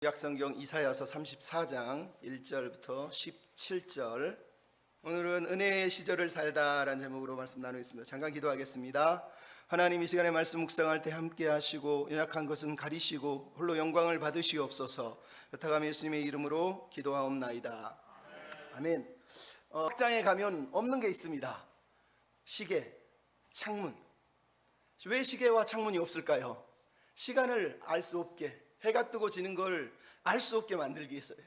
약성경 이사야서 34장 1절부터 17절. 오늘은 은혜의 시절을 살다라는 제목으로 말씀 나누겠습니다. 잠깐 기도하겠습니다. 하나님, 이 시간에 말씀 묵상할 때 함께 하시고 연약한 것은 가리시고 홀로 영광을 받으시옵소서. 여타감 예수님의 이름으로 기도하옵나이다. 아멘. 극장에 가면 없는 게 있습니다. 시계, 창문. 왜 시계와 창문이 없을까요? 시간을 알 수 없게, 해가 뜨고 지는 걸 알 수 없게 만들기 위해서요.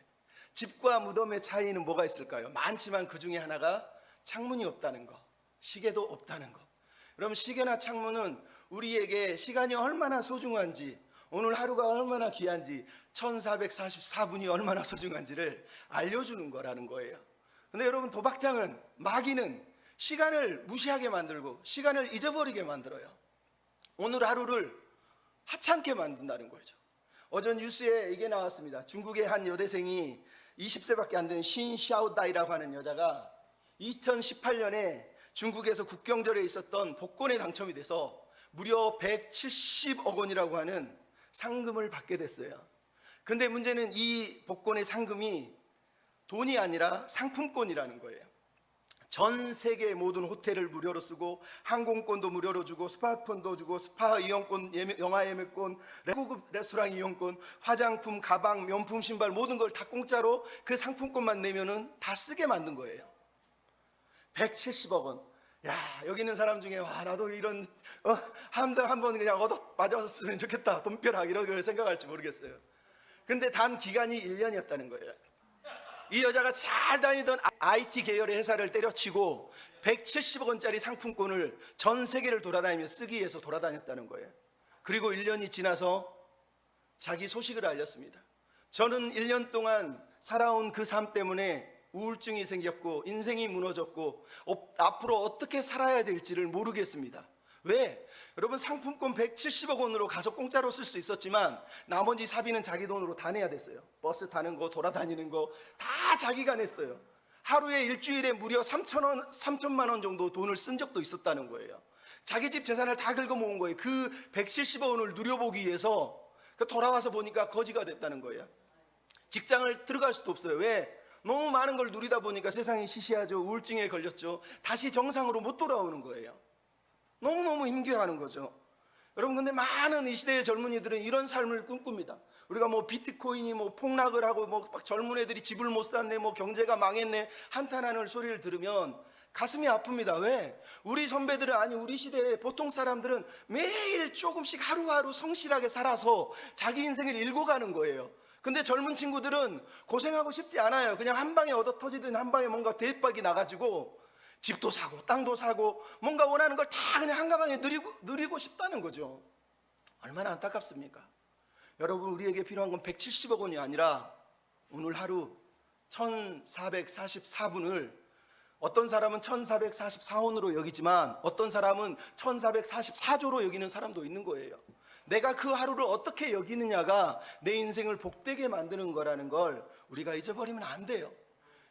집과 무덤의 차이는 뭐가 있을까요? 많지만 그 중에 하나가 창문이 없다는 거, 시계도 없다는 거. 그럼 시계나 창문은 우리에게 시간이 얼마나 소중한지, 오늘 하루가 얼마나 귀한지, 1444분이 얼마나 소중한지를 알려주는 거라는 거예요. 근데 여러분, 도박장은, 마귀는 시간을 무시하게 만들고 시간을 잊어버리게 만들어요. 오늘 하루를 하찮게 만든다는 거죠. 어제 뉴스에 이게 나왔습니다. 중국의 한 여대생이 20세밖에 안 된 신 샤오다이라고 하는 여자가 2018년에 중국에서 국경절에 있었던 복권에 당첨이 돼서 무려 170억 원이라고 하는 상금을 받게 됐어요. 근데 문제는 이 복권의 상금이 돈이 아니라 상품권이라는 거예요. 전 세계 모든 호텔을 무료로 쓰고 항공권도 무료로 주고 스파폰도 주고 스파 이용권, 영화 예매권, 고급 레스토랑 이용권, 화장품, 가방, 명품, 신발 모든 걸 다 공짜로 그 상품권만 내면은 다 쓰게 만든 거예요. 170억 원. 야, 여기 있는 사람 중에 와, 나도 이런 한번 그냥 얻어 맞았으면 좋겠다, 돈벼락 이렇게 생각할지 모르겠어요. 근데 단 기간이 1년이었다는 거예요. 이 여자가 잘 다니던 IT 계열의 회사를 때려치고 170억 원짜리 상품권을 전 세계를 돌아다니며 쓰기 위해서 돌아다녔다는 거예요. 그리고 1년이 지나서 자기 소식을 알렸습니다. 저는 1년 동안 살아온 그 삶 때문에 우울증이 생겼고 인생이 무너졌고 앞으로 어떻게 살아야 될지를 모르겠습니다. 왜? 여러분, 상품권 170억 원으로 가서 공짜로 쓸 수 있었지만 나머지 사비는 자기 돈으로 다 내야 됐어요. 버스 타는 거, 돌아다니는 거 다 자기가 냈어요. 하루에 일주일에 무려 3천만 원 정도 돈을 쓴 적도 있었다는 거예요. 자기 집 재산을 다 긁어모은 거예요. 그 170억 원을 누려보기 위해서. 돌아와서 보니까 거지가 됐다는 거예요. 직장을 들어갈 수도 없어요. 왜? 너무 많은 걸 누리다 보니까 세상이 시시하죠. 우울증에 걸렸죠. 다시 정상으로 못 돌아오는 거예요. 너무너무 힘겨워하는 거죠. 여러분, 근데 많은 이 시대의 젊은이들은 이런 삶을 꿈꿉니다. 우리가 비트코인이 폭락을 하고 막 젊은 애들이 집을 못 샀네, 경제가 망했네, 한탄하는 소리를 들으면 가슴이 아픕니다. 왜? 우리 선배들은, 아니 우리 시대의 보통 사람들은 매일 조금씩 하루하루 성실하게 살아서 자기 인생을 읽어가는 거예요. 근데 젊은 친구들은 고생하고 싶지 않아요. 그냥 한 방에 얻어 터지든 한 방에 뭔가 대박이 나가지고 집도 사고 땅도 사고 뭔가 원하는 걸 다 그냥 한가방에 누리고 싶다는 거죠. 얼마나 안타깝습니까? 여러분, 우리에게 필요한 건 170억 원이 아니라 오늘 하루 1444분을 어떤 사람은 1444원으로 여기지만 어떤 사람은 1444조로 여기는 사람도 있는 거예요. 내가 그 하루를 어떻게 여기느냐가 내 인생을 복되게 만드는 거라는 걸 우리가 잊어버리면 안 돼요.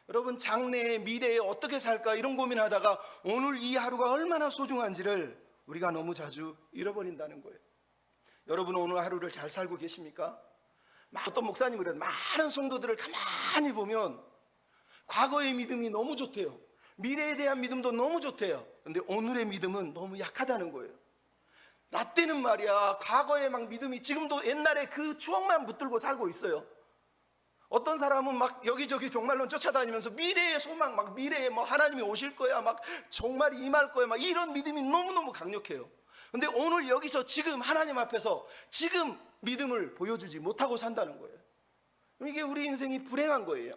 여러분, 장래에, 미래에 어떻게 살까 이런 고민하다가 오늘 이 하루가 얼마나 소중한지를 우리가 너무 자주 잃어버린다는 거예요. 여러분, 오늘 하루를 잘 살고 계십니까? 어떤 목사님이 그래요. 많은 성도들을 가만히 보면 과거의 믿음이 너무 좋대요. 미래에 대한 믿음도 너무 좋대요. 근데 오늘의 믿음은 너무 약하다는 거예요. 나 때는 말이야, 과거의 믿음이 지금도 옛날에 그 추억만 붙들고 살고 있어요. 어떤 사람은 여기저기 종말론 쫓아다니면서 미래의 소망, 미래에 하나님이 오실 거야, 종말이 임할 거야, 이런 믿음이 너무너무 강력해요. 근데 오늘 여기서 지금 하나님 앞에서 지금 믿음을 보여주지 못하고 산다는 거예요. 이게 우리 인생이 불행한 거예요.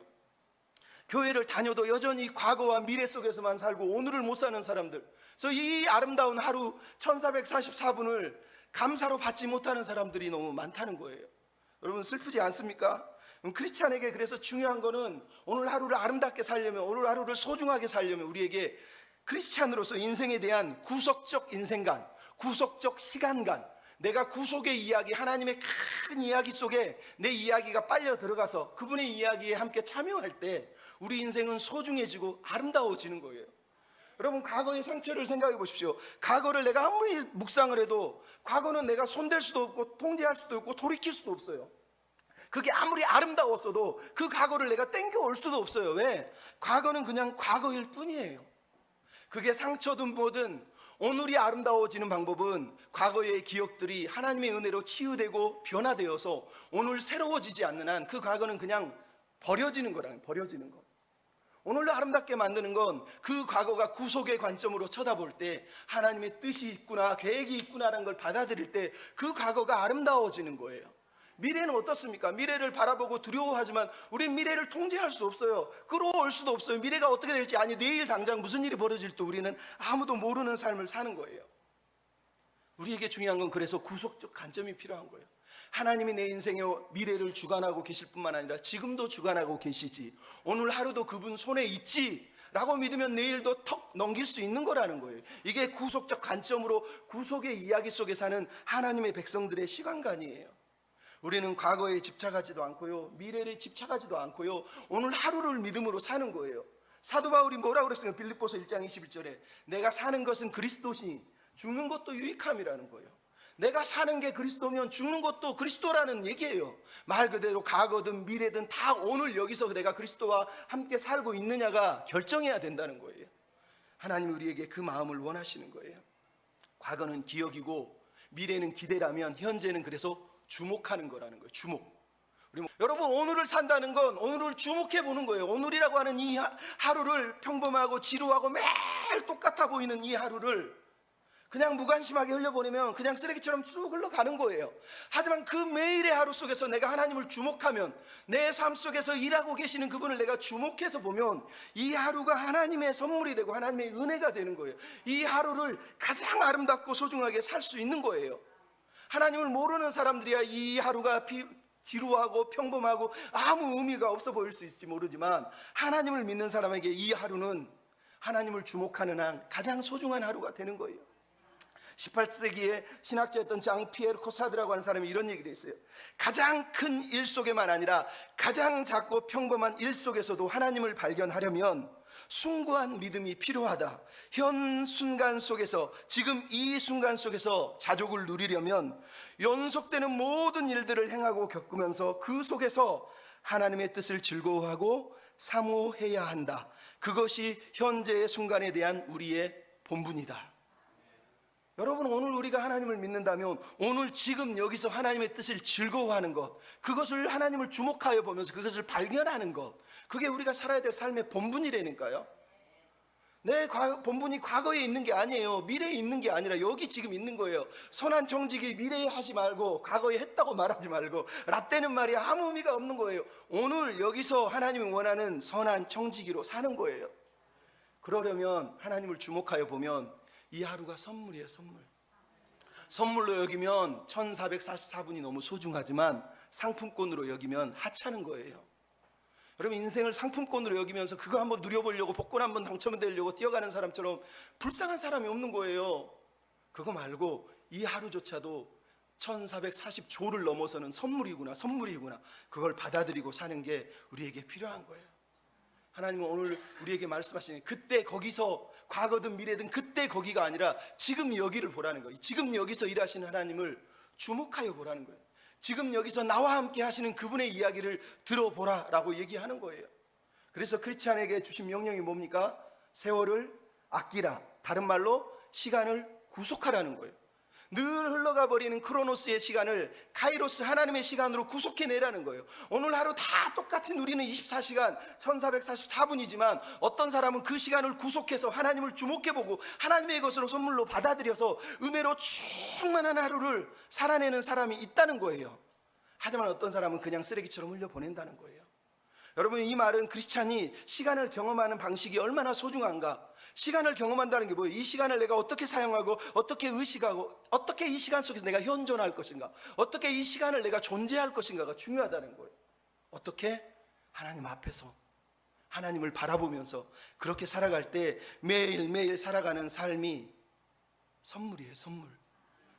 교회를 다녀도 여전히 과거와 미래 속에서만 살고 오늘을 못 사는 사람들. 그래서 이 아름다운 하루 1444분을 감사로 받지 못하는 사람들이 너무 많다는 거예요. 여러분, 슬프지 않습니까? 크리스찬에게 그래서 중요한 거는 오늘 하루를 아름답게 살려면, 오늘 하루를 소중하게 살려면 우리에게 크리스찬으로서 인생에 대한 구속적 인생관, 구속적 시간관, 내가 구속의 이야기, 하나님의 큰 이야기 속에 내 이야기가 빨려 들어가서 그분의 이야기에 함께 참여할 때 우리 인생은 소중해지고 아름다워지는 거예요. 여러분, 과거의 상처를 생각해 보십시오. 과거를 내가 아무리 묵상을 해도 과거는 내가 손댈 수도 없고 통제할 수도 없고 돌이킬 수도 없어요. 그게 아무리 아름다웠어도 그 과거를 내가 땡겨올 수도 없어요. 왜? 과거는 그냥 과거일 뿐이에요. 그게 상처든 뭐든 오늘이 아름다워지는 방법은 과거의 기억들이 하나님의 은혜로 치유되고 변화되어서 오늘 새로워지지 않는 한 그 과거는 그냥 버려지는 거라는, 버려지는 거. 오늘로 아름답게 만드는 건 그 과거가 구속의 관점으로 쳐다볼 때 하나님의 뜻이 있구나, 계획이 있구나라는 걸 받아들일 때 그 과거가 아름다워지는 거예요. 미래는 어떻습니까? 미래를 바라보고 두려워하지만 우린 미래를 통제할 수 없어요. 끌어올 수도 없어요. 미래가 어떻게 될지, 아니 내일 당장 무슨 일이 벌어질지 우리는 아무도 모르는 삶을 사는 거예요. 우리에게 중요한 건 그래서 구속적 관점이 필요한 거예요. 하나님이 내 인생의 미래를 주관하고 계실 뿐만 아니라 지금도 주관하고 계시지, 오늘 하루도 그분 손에 있지 라고 믿으면 내일도 턱 넘길 수 있는 거라는 거예요. 이게 구속적 관점으로 구속의 이야기 속에 사는 하나님의 백성들의 시간관이에요. 우리는 과거에 집착하지도 않고요, 미래에 집착하지도 않고요, 오늘 하루를 믿음으로 사는 거예요. 사도 바울이 뭐라고 그랬어요? 빌립보서 1장 21절에 내가 사는 것은 그리스도시니 죽는 것도 유익함이라는 거예요. 내가 사는 게 그리스도면 죽는 것도 그리스도라는 얘기예요. 말 그대로 과거든 미래든 다 오늘 여기서 내가 그리스도와 함께 살고 있느냐가 결정해야 된다는 거예요. 하나님 우리에게 그 마음을 원하시는 거예요. 과거는 기억이고 미래는 기대라면 현재는 그래서 주목하는 거라는 거예요. 주목. 여러분, 오늘을 산다는 건 오늘을 주목해 보는 거예요. 오늘이라고 하는 이 하루를, 평범하고 지루하고 매일 똑같아 보이는 이 하루를 그냥 무관심하게 흘려보내면 그냥 쓰레기처럼 쭉 흘러가는 거예요. 하지만 그 매일의 하루 속에서 내가 하나님을 주목하면, 내 삶 속에서 일하고 계시는 그분을 내가 주목해서 보면 이 하루가 하나님의 선물이 되고 하나님의 은혜가 되는 거예요. 이 하루를 가장 아름답고 소중하게 살 수 있는 거예요. 하나님을 모르는 사람들이야 이 하루가 지루하고 평범하고 아무 의미가 없어 보일 수 있을지 모르지만, 하나님을 믿는 사람에게 이 하루는 하나님을 주목하는 한 가장 소중한 하루가 되는 거예요. 18세기에 신학자였던 장 피에르 코사드라고 하는 사람이 이런 얘기를 했어요. 가장 큰 일 속에만 아니라 가장 작고 평범한 일 속에서도 하나님을 발견하려면 숭고한 믿음이 필요하다. 현 순간 속에서, 지금 이 순간 속에서 자족을 누리려면 연속되는 모든 일들을 행하고 겪으면서 그 속에서 하나님의 뜻을 즐거워하고 사모해야 한다. 그것이 현재의 순간에 대한 우리의 본분이다. 여러분, 오늘 우리가 하나님을 믿는다면 오늘 지금 여기서 하나님의 뜻을 즐거워하는 것, 그것을 하나님을 주목하여 보면서 그것을 발견하는 것, 그게 우리가 살아야 될 삶의 본분이라니까요. 내 본분이 과거에 있는 게 아니에요. 미래에 있는 게 아니라 여기 지금 있는 거예요. 선한 청지기 미래에 하지 말고 과거에 했다고 말하지 말고, 라떼는 말이 아무 의미가 없는 거예요. 오늘 여기서 하나님이 원하는 선한 청지기로 사는 거예요. 그러려면 하나님을 주목하여 보면 이 하루가 선물이에요. 선물. 선물로 여기면 1444분이 너무 소중하지만 상품권으로 여기면 하찮은 거예요. 여러분, 인생을 상품권으로 여기면서 그거 한번 누려보려고, 복권 한번 당첨되려고 뛰어가는 사람처럼 불쌍한 사람이 없는 거예요. 그거 말고 이 하루조차도 1440조를 넘어서는 선물이구나, 선물이구나, 그걸 받아들이고 사는 게 우리에게 필요한 거예요. 하나님은 오늘 우리에게 말씀하시는, 그때 거기서, 과거든 미래든 그때 거기가 아니라 지금 여기를 보라는 거예요. 지금 여기서 일하시는 하나님을 주목하여 보라는 거예요. 지금 여기서 나와 함께 하시는 그분의 이야기를 들어보라라고 얘기하는 거예요. 그래서 크리스찬에게 주신 명령이 뭡니까? 세월을 아끼라. 다른 말로 시간을 구속하라는 거예요. 늘 흘러가 버리는 크로노스의 시간을 카이로스, 하나님의 시간으로 구속해내라는 거예요. 오늘 하루 다 똑같이 누리는 24시간 1444분이지만 어떤 사람은 그 시간을 구속해서 하나님을 주목해보고 하나님의 것으로 선물로 받아들여서 은혜로 충만한 하루를 살아내는 사람이 있다는 거예요. 하지만 어떤 사람은 그냥 쓰레기처럼 흘려보낸다는 거예요. 여러분, 이 말은 크리스찬이 시간을 경험하는 방식이 얼마나 소중한가, 시간을 경험한다는 게 뭐예요? 이 시간을 내가 어떻게 사용하고, 어떻게 의식하고, 어떻게 이 시간 속에서 내가 현존할 것인가, 어떻게 이 시간을 내가 존재할 것인가가 중요하다는 거예요. 어떻게? 하나님 앞에서 하나님을 바라보면서 그렇게 살아갈 때 매일매일 살아가는 삶이 선물이에요. 선물.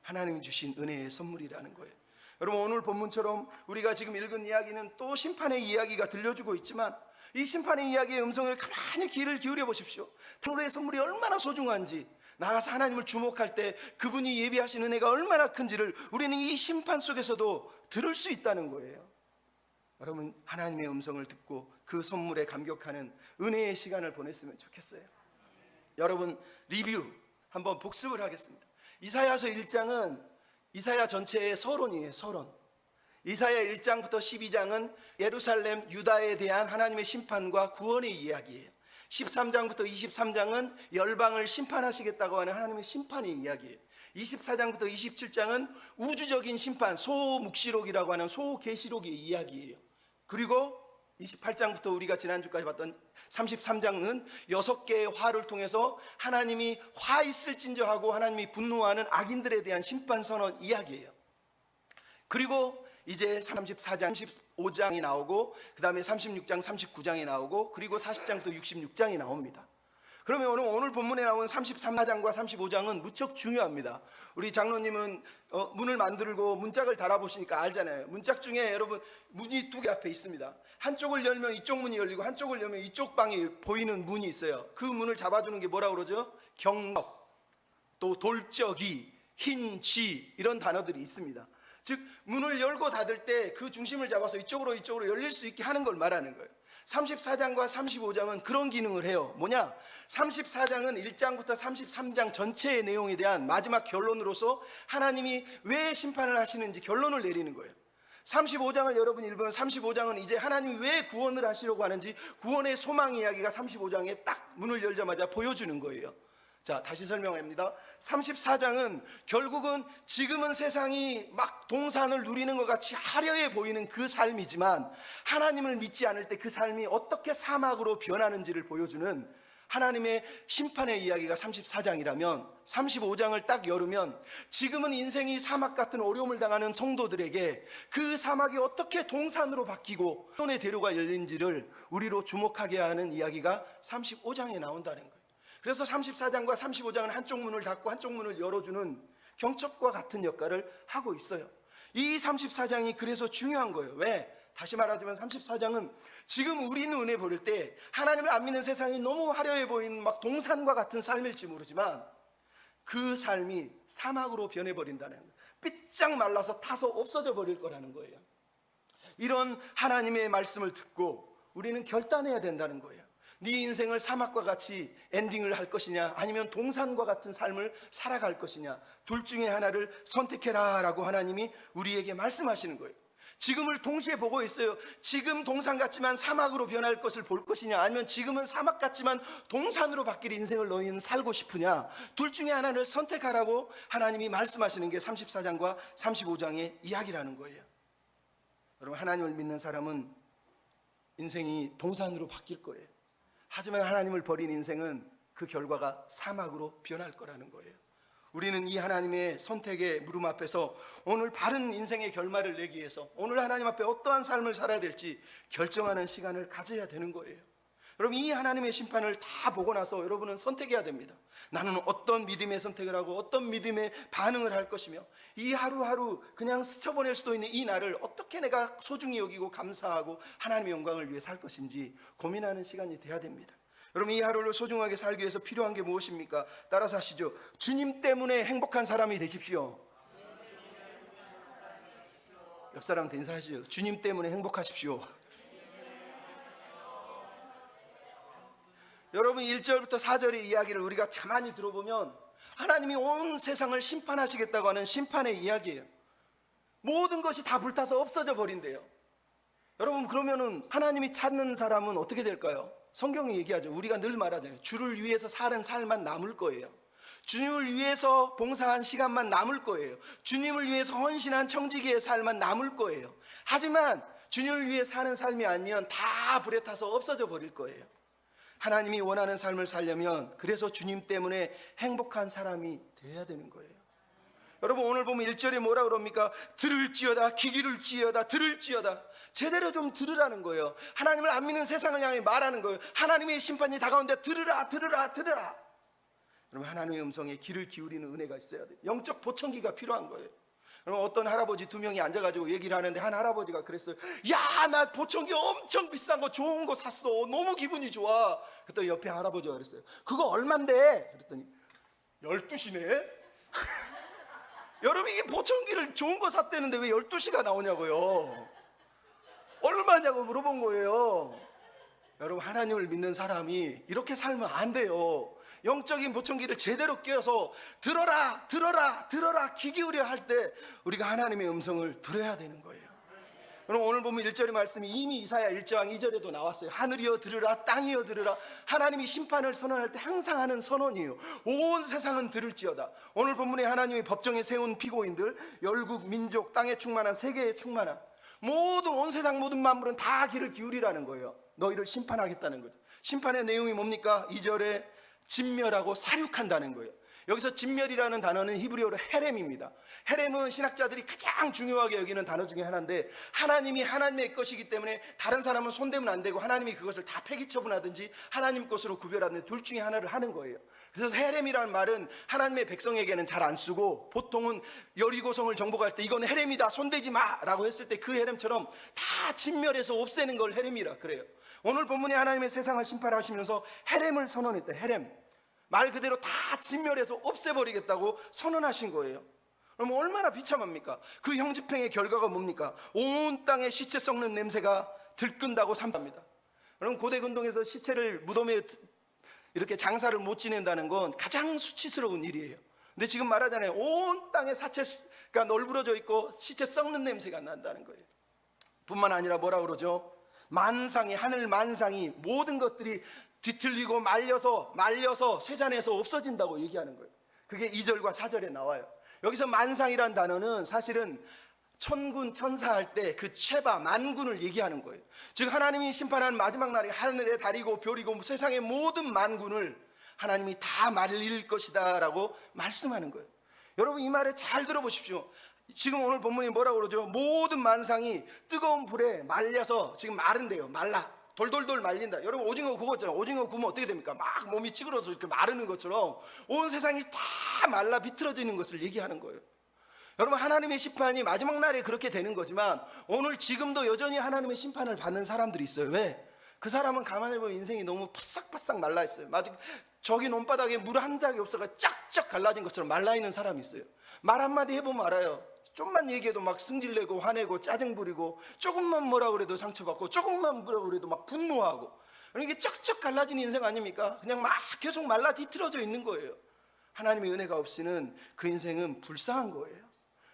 하나님 주신 은혜의 선물이라는 거예요. 여러분, 오늘 본문처럼 우리가 지금 읽은 이야기는 또 심판의 이야기가 들려주고 있지만, 이 심판의 이야기의 음성을 가만히 귀를 기울여 보십시오. 하루의 선물이 얼마나 소중한지, 나가서 하나님을 주목할 때 그분이 예비하신 은혜가 얼마나 큰지를 우리는 이 심판 속에서도 들을 수 있다는 거예요. 여러분 하나님의 음성을 듣고 그 선물에 감격하는 은혜의 시간을 보냈으면 좋겠어요. 여러분 리뷰 한번 복습을 하겠습니다. 이사야서 1장은 이사야 전체의 서론이에요. 서론. 이사야 1장부터 12장은 예루살렘 유다에 대한 하나님의 심판과 구원의 이야기예요. 13장부터 23장은 열방을 심판하시겠다고 하는 하나님의 심판의 이야기예요. 24장부터 27장은 우주적인 심판, 소묵시록이라고 하는 소계시록의 이야기예요. 그리고 28장부터 우리가 지난주까지 봤던 33장은 6개의 화를 통해서 하나님이 화 있을진저 하고 하나님이 분노하는 악인들에 대한 심판 선언 이야기예요. 그리고 이제 34장, 35장이 나오고 그 다음에 36장, 39장이 나오고 그리고 40장부터 66장이 나옵니다. 그러면 오늘 본문에 나온 33장과 35장은 무척 중요합니다. 우리 장로님은 문을 만들고 문짝을 달아보시니까 알잖아요. 문짝 중에 여러분 문이 2개 앞에 있습니다. 한쪽을 열면 이쪽 문이 열리고 한쪽을 열면 이쪽 방이 보이는 문이 있어요. 그 문을 잡아주는 게 뭐라고 그러죠? 경력, 또 돌적이, 흰지 이런 단어들이 있습니다. 즉 문을 열고 닫을 때 그 중심을 잡아서 이쪽으로 열릴 수 있게 하는 걸 말하는 거예요. 34장과 35장은 그런 기능을 해요. 뭐냐? 34장은 1장부터 33장 전체의 내용에 대한 마지막 결론으로서 하나님이 왜 심판을 하시는지 결론을 내리는 거예요. 35장을 여러분이 읽으면 35장은 이제 하나님이 왜 구원을 하시려고 하는지 구원의 소망 이야기가 35장에 딱 문을 열자마자 보여주는 거예요. 자, 다시 설명합니다. 34장은 결국은 지금은 세상이 막 동산을 누리는 것 같이 화려해 보이는 그 삶이지만 하나님을 믿지 않을 때 그 삶이 어떻게 사막으로 변하는지를 보여주는 하나님의 심판의 이야기가 34장이라면 35장을 딱 열으면 지금은 인생이 사막 같은 어려움을 당하는 성도들에게 그 사막이 어떻게 동산으로 바뀌고 손의 대로가 열린지를 우리로 주목하게 하는 이야기가 35장에 나온다는 거예요. 그래서 34장과 35장은 한쪽 문을 닫고 한쪽 문을 열어주는 경첩과 같은 역할을 하고 있어요. 이 34장이 그래서 중요한 거예요. 왜? 다시 말하자면 34장은 지금 우리 눈에 보일 때 하나님을 안 믿는 세상이 너무 화려해 보이는 막 동산과 같은 삶일지 모르지만 그 삶이 사막으로 변해버린다는 거예요. 삐짝 말라서 타서 없어져 버릴 거라는 거예요. 이런 하나님의 말씀을 듣고 우리는 결단해야 된다는 거예요. 네 인생을 사막과 같이 엔딩을 할 것이냐 아니면 동산과 같은 삶을 살아갈 것이냐 둘 중에 하나를 선택해라 라고 하나님이 우리에게 말씀하시는 거예요. 지금을 동시에 보고 있어요. 지금 동산 같지만 사막으로 변할 것을 볼 것이냐 아니면 지금은 사막 같지만 동산으로 바뀔 인생을 너희는 살고 싶으냐 둘 중에 하나를 선택하라고 하나님이 말씀하시는 게 34장과 35장의 이야기라는 거예요. 여러분 하나님을 믿는 사람은 인생이 동산으로 바뀔 거예요. 하지만 하나님을 버린 인생은 그 결과가 사막으로 변할 거라는 거예요. 우리는 이 하나님의 선택의 물음 앞에서 오늘 바른 인생의 결말을 내기 위해서 오늘 하나님 앞에 어떠한 삶을 살아야 될지 결정하는 시간을 가져야 되는 거예요. 여러분 이 하나님의 심판을 다 보고 나서 여러분은 선택해야 됩니다. 나는 어떤 믿음의 선택을 하고 어떤 믿음의 반응을 할 것이며 이 하루하루 그냥 스쳐보낼 수도 있는 이 날을 어떻게 내가 소중히 여기고 감사하고 하나님의 영광을 위해 살 것인지 고민하는 시간이 돼야 됩니다. 여러분 이 하루를 소중하게 살기 위해서 필요한 게 무엇입니까? 따라서 하시죠. 주님 때문에 행복한 사람이 되십시오. 옆 사람한테 인사하시죠. 주님 때문에 행복하십시오. 여러분 1절부터 4절의 이야기를 우리가 가만히 들어보면 하나님이 온 세상을 심판하시겠다고 하는 심판의 이야기예요. 모든 것이 다 불타서 없어져 버린대요. 여러분 그러면은 하나님이 찾는 사람은 어떻게 될까요? 성경이 얘기하죠. 우리가 늘 말하잖아요. 주를 위해서 사는 삶만 남을 거예요. 주님을 위해서 봉사한 시간만 남을 거예요. 주님을 위해서 헌신한 청지기의 삶만 남을 거예요. 하지만 주님을 위해 사는 삶이 아니면 다 불에 타서 없어져 버릴 거예요. 하나님이 원하는 삶을 살려면 그래서 주님 때문에 행복한 사람이 돼야 되는 거예요. 여러분 오늘 보면 1절에 뭐라 그럽니까? 들을지어다 귀기를지어다 들을지어다. 제대로 좀 들으라는 거예요. 하나님을 안 믿는 세상을 향해 말하는 거예요. 하나님의 심판이 다가오는데 들으라 들으라 들으라. 여러분 하나님의 음성에 귀를 기울이는 은혜가 있어야 돼요. 영적 보청기가 필요한 거예요. 여러분 어떤 할아버지 2명이 앉아가지고 얘기를 하는데 한 할아버지가 그랬어요. 야, 나 보청기 엄청 비싼 거 좋은 거 샀어. 너무 기분이 좋아. 그랬더니 옆에 할아버지가 그랬어요. 그거 얼만데? 그랬더니 12시네. 여러분 이게 보청기를 좋은 거 샀다는데 왜 12시가 나오냐고요. 얼마냐고 물어본 거예요. 여러분, 하나님을 믿는 사람이 이렇게 살면 안 돼요. 영적인 보청기를 제대로 껴서 들어라 들어라 들어라 귀 기울여 할 때 우리가 하나님의 음성을 들어야 되는 거예요. 여러분, 오늘 보면 1절의 말씀이 이미 이사야 1장 2절에도 나왔어요. 하늘이여 들으라, 땅이여 들으라. 하나님이 심판을 선언할 때 항상 하는 선언이에요. 온 세상은 들을지어다. 오늘 본문에 하나님이 법정에 세운 피고인들, 열국, 민족, 땅에 충만한, 세계에 충만한 모든 온 세상 모든 만물은 다 귀를 기울이라는 거예요. 너희를 심판하겠다는 거죠. 심판의 내용이 뭡니까? 2절에 진멸하고 사륙한다는 거예요. 여기서 진멸이라는 단어는 히브리어로 헤렘입니다. 헤렘은 신학자들이 가장 중요하게 여기는 단어 중에 하나인데, 하나님이 하나님의 것이기 때문에 다른 사람은 손대면 안 되고 하나님이 그것을 다 폐기 처분하든지 하나님 것으로 구별하는 둘 중에 하나를 하는 거예요. 그래서 헤렘이라는 말은 하나님의 백성에게는 잘 안 쓰고, 보통은 여리고성을 정복할 때 이건 헤렘이다 손대지 마 라고 했을 때 그 헤렘처럼 다 진멸해서 없애는 걸 헤렘이라 그래요. 오늘 본문에 하나님의 세상을 심판하시면서 헤렘을 선언했다. 헤렘, 말 그대로 다 진멸해서 없애버리겠다고 선언하신 거예요. 그럼 얼마나 비참합니까? 그 형집행의 결과가 뭡니까? 온 땅에 시체 썩는 냄새가 들끈다고 삼합니다. 여러분, 고대 근동에서 시체를 무덤에 이렇게 장사를 못 지낸다는 건 가장 수치스러운 일이에요. 근데 지금 말하잖아요. 온 땅에 사체가 널브러져 있고 시체 썩는 냄새가 난다는 거예요. 뿐만 아니라 뭐라 그러죠? 만상이, 하늘 만상이 모든 것들이 뒤틀리고 말려서 쇠잔에서 없어진다고 얘기하는 거예요. 그게 2절과 4절에 나와요. 여기서 만상이란 단어는 사실은 천군 천사할 때 그 최바 만군을 얘기하는 거예요. 즉 하나님이 심판한 마지막 날에 하늘의 달이고 별이고 세상의 모든 만군을 하나님이 다 말릴 것이다 라고 말씀하는 거예요. 여러분, 이 말을 잘 들어보십시오. 지금 오늘 본문이 뭐라고 그러죠? 모든 만상이 뜨거운 불에 말려서 지금 마른대요. 말라, 돌돌돌 말린다. 여러분, 오징어 구웠잖아요. 오징어 구우면 어떻게 됩니까? 막 몸이 찌그러져 이렇게 마르는 것처럼 온 세상이 다 말라 비틀어지는 것을 얘기하는 거예요. 여러분, 하나님의 심판이 마지막 날에 그렇게 되는 거지만 오늘 지금도 여전히 하나님의 심판을 받는 사람들이 있어요. 왜? 그 사람은 가만히 보면 인생이 너무 바싹바싹 말라 있어요. 마치 저기 논바닥에 물 한 짝이 없어가 쫙쫙 갈라진 것처럼 말라 있는 사람이 있어요. 말 한마디 해보면 알아요. 좀만 얘기해도 막 승질내고 화내고 짜증 부리고, 조금만 뭐라 그래도 상처받고, 조금만 뭐라 그래도 막 분노하고, 이게 쩍쩍 갈라진 인생 아닙니까? 그냥 막 계속 말라 뒤틀어져 있는 거예요. 하나님의 은혜가 없이는 그 인생은 불쌍한 거예요.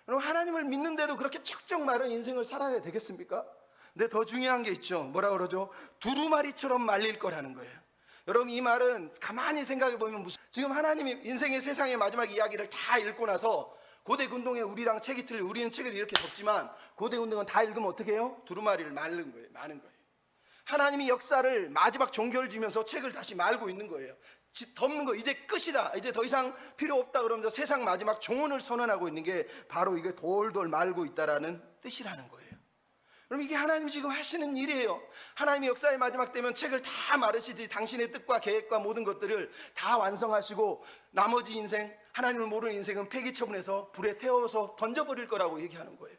여러분, 하나님을 믿는데도 그렇게 쩍쩍 마른 인생을 살아야 되겠습니까? 근데 더 중요한 게 있죠. 뭐라 그러죠? 두루마리처럼 말릴 거라는 거예요. 여러분, 이 말은 가만히 생각해 보면 지금 하나님이 인생의 세상의 마지막 이야기를 다 읽고 나서 고대 근동에 우리랑 책이 틀려, 우리는 책을 이렇게 덮지만 고대 근동은 다 읽으면 어떻게 해요? 두루마리를 마는 거예요. 하나님이 역사를 마지막 종결 지면서 책을 다시 말고 있는 거예요. 덮는 거, 이제 끝이다, 이제 더 이상 필요 없다 그러면서 세상 마지막 종언을 선언하고 있는 게 바로 이게 돌돌 말고 있다라는 뜻이라는 거예요. 그럼 이게 하나님이 지금 하시는 일이에요. 하나님이 역사의 마지막 되면 책을 다 마르시듯이 당신의 뜻과 계획과 모든 것들을 다 완성하시고 나머지 인생, 하나님을 모르는 인생은 폐기 처분해서 불에 태워서 던져버릴 거라고 얘기하는 거예요.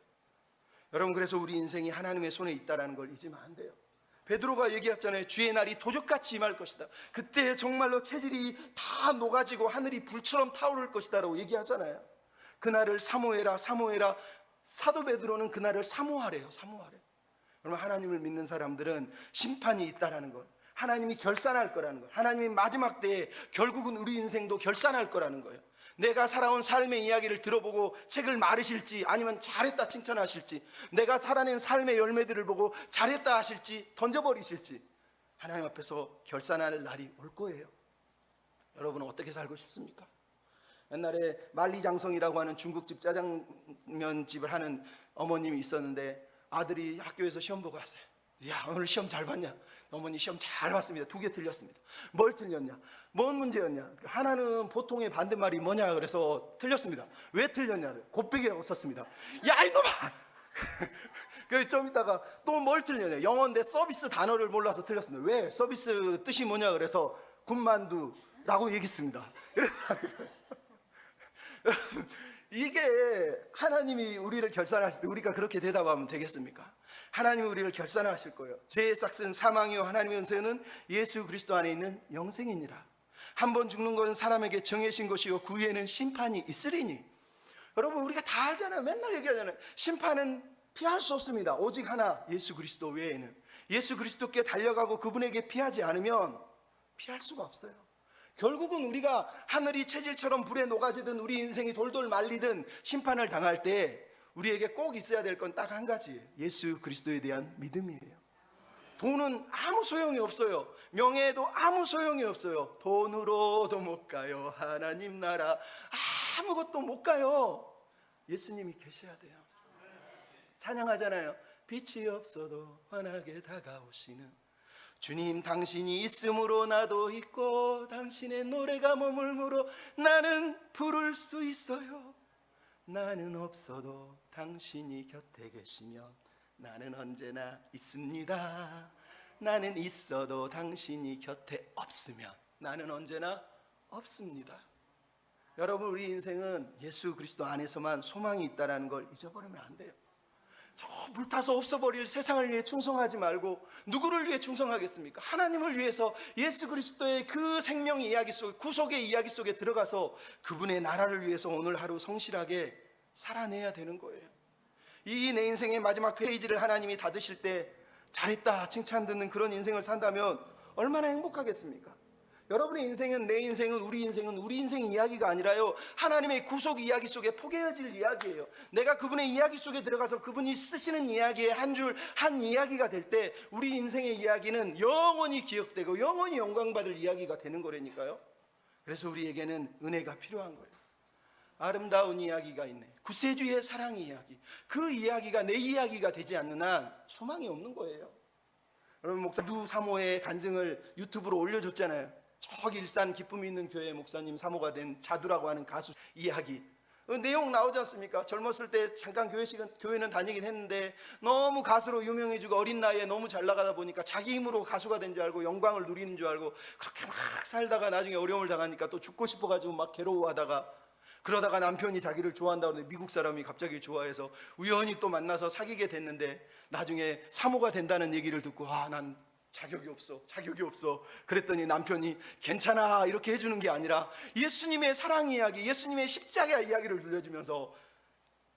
여러분, 그래서 우리 인생이 하나님의 손에 있다는 걸 잊으면 안 돼요. 베드로가 얘기했잖아요. 주의 날이 도적같이 임할 것이다. 그때 정말로 체질이 다 녹아지고 하늘이 불처럼 타오를 것이다 라고 얘기하잖아요. 그날을 사모해라, 사모해라. 사도 베드로는 그날을 사모하래요. 여러분, 하나님을 믿는 사람들은 심판이 있다는 것, 하나님이 결산할 거라는 것, 하나님이 마지막 때에 결국은 우리 인생도 결산할 거라는 거예요. 내가 살아온 삶의 이야기를 들어보고 책을 마르실지, 아니면 잘했다 칭찬하실지, 내가 살아낸 삶의 열매들을 보고 잘했다 하실지 던져버리실지, 하나님 앞에서 결산할 날이 올 거예요. 여러분은 어떻게 살고 싶습니까? 옛날에 만리장성이라고 하는 중국집 짜장면집을 하는 어머님이 있었는데, 아들이 학교에서 시험 보고 왔어요. 야, 오늘 시험 잘 봤냐? 어머니, 시험 잘 봤습니다. 2개 틀렸습니다. 뭘 틀렸냐? 뭔 문제였냐? 하나는 보통의 반대말이 뭐냐 그래서 틀렸습니다. 왜 틀렸냐? 곱빼기라고 썼습니다. 야, 이놈아! 그 좀 있다가 또 뭘 틀렸냐? 영어인데 서비스 단어를 몰라서 틀렸습니다. 왜? 서비스 뜻이 뭐냐 그래서 군만두라고 얘기했습니다. 이게 하나님이 우리를 결산하실 때 우리가 그렇게 대답하면 되겠습니까? 하나님이 우리를 결산하실 거예요. 죄의 삭은 사망이요 하나님의 은혜는 예수 그리스도 안에 있는 영생이니라. 한 번 죽는 것은 사람에게 정해진 것이요 그 후에는 심판이 있으리니. 여러분, 우리가 다 알잖아요. 맨날 얘기하잖아요. 심판은 피할 수 없습니다. 오직 하나, 예수 그리스도 외에는. 예수 그리스도께 달려가고 그분에게 피하지 않으면 피할 수가 없어요. 결국은 우리가 하늘이 체질처럼 불에 녹아지든 우리 인생이 돌돌 말리든 심판을 당할 때 우리에게 꼭 있어야 될 건 딱 한 가지예요. 예수 그리스도에 대한 믿음이에요. 돈은 아무 소용이 없어요. 명예도 아무 소용이 없어요. 돈으로도 못 가요. 하나님 나라 아무것도 못 가요. 예수님이 계셔야 돼요. 찬양하잖아요. 빛이 없어도 환하게 다가오시는 주님, 당신이 있으므로 나도 있고 당신의 노래가 머물므로 나는 부를 수 있어요. 나는 없어도 당신이 곁에 계시면 나는 언제나 있습니다. 나는 있어도 당신이 곁에 없으면 나는 언제나 없습니다. 여러분, 우리 인생은 예수 그리스도 안에서만 소망이 있다는 걸 잊어버리면 안 돼요. 저 불타서 없어버릴 세상을 위해 충성하지 말고 누구를 위해 충성하겠습니까? 하나님을 위해서 예수 그리스도의 그 생명의 이야기 속, 구속의 이야기 속에 들어가서 그분의 나라를 위해서 오늘 하루 성실하게 살아내야 되는 거예요. 이 내 인생의 마지막 페이지를 하나님이 닫으실 때 잘했다 칭찬 듣는 그런 인생을 산다면 얼마나 행복하겠습니까? 여러분의 인생은, 내 인생은, 우리 인생 이야기가 아니라요, 하나님의 구속 이야기 속에 포개어질 이야기예요. 내가 그분의 이야기 속에 들어가서 그분이 쓰시는 이야기의 한 줄 한 이야기가 될 때 우리 인생의 이야기는 영원히 기억되고 영원히 영광받을 이야기가 되는 거라니까요. 그래서 우리에게는 은혜가 필요한 거예요. 아름다운 이야기가 있네. 구세주의 사랑 이야기. 그 이야기가 내 이야기가 되지 않는 한 소망이 없는 거예요. 여러분, 목사 두 사모의 간증을 유튜브로 올려줬잖아요. 저기 일산 기쁨이 있는 교회 목사님 사모가 된 자두라고 하는 가수 이야기. 내용 나오지 않습니까? 젊었을 때 잠깐 교회는 다니긴 했는데 너무 가수로 유명해지고 어린 나이에 너무 잘 나가다 보니까 자기 힘으로 가수가 된 줄 알고 영광을 누리는 줄 알고 그렇게 막 살다가 나중에 어려움을 당하니까 또 죽고 싶어가지고 막 괴로워하다가, 그러다가 남편이 자기를 좋아한다고 하는데 미국 사람이 갑자기 좋아해서 우연히 또 만나서 사귀게 됐는데 나중에 사모가 된다는 얘기를 듣고 난 자격이 없어. 그랬더니 남편이 괜찮아 이렇게 해주는 게 아니라 예수님의 사랑 이야기, 예수님의 십자가 이야기를 들려주면서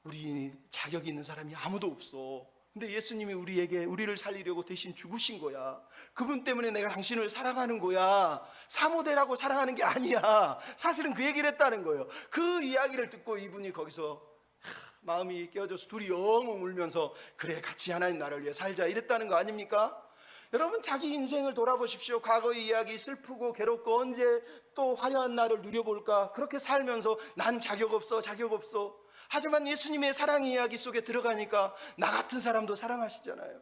우리 자격 있는 사람이 아무도 없어. 근데 예수님이 우리를 살리려고 대신 죽으신 거야. 그분 때문에 내가 당신을 사랑하는 거야. 사모되라고 사랑하는 게 아니야. 사실은 그 얘기를 했다는 거예요. 그 이야기를 듣고 이분이 거기서 마음이 깨어져서 둘이 엉엉 울면서 그래, 같이 하나님 나라를 위해 살자 이랬다는 거 아닙니까? 여러분, 자기 인생을 돌아보십시오. 과거의 이야기, 슬프고 괴롭고 언제 또 화려한 날을 누려볼까? 그렇게 살면서 난 자격 없어. 하지만 예수님의 사랑 이야기 속에 들어가니까 나 같은 사람도 사랑하시잖아요.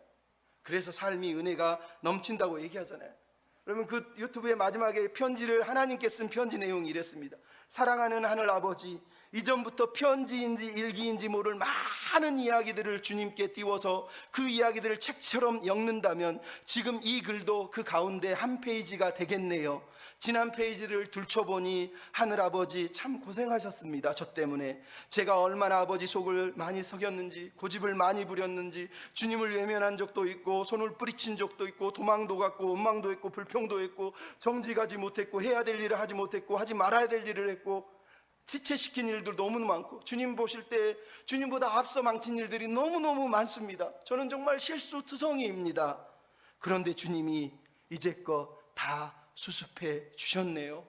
그래서 삶이 은혜가 넘친다고 얘기하잖아요. 그러면 그 유튜브의 마지막에 편지를, 하나님께 쓴 편지 내용이 이랬습니다. 사랑하는 하늘 아버지, 이전부터 편지인지 일기인지 모를 많은 이야기들을 주님께 띄워서 그 이야기들을 책처럼 엮는다면 지금 이 글도 그 가운데 한 페이지가 되겠네요. 지난 페이지를 들춰보니 하늘 아버지 참 고생하셨습니다. 저 때문에 제가 얼마나 아버지 속을 많이 썩였는지, 고집을 많이 부렸는지, 주님을 외면한 적도 있고 손을 뿌리친 적도 있고 도망도 갔고 원망도 했고 불평도 했고 정직하지 못했고 해야 될 일을 하지 못했고 하지 말아야 될 일을 했고 지체시킨 일들 너무 많고 주님 보실 때 주님보다 앞서 망친 일들이 너무너무 많습니다. 저는 정말 실수투성이입니다. 그런데 주님이 이제껏 다 수습해 주셨네요.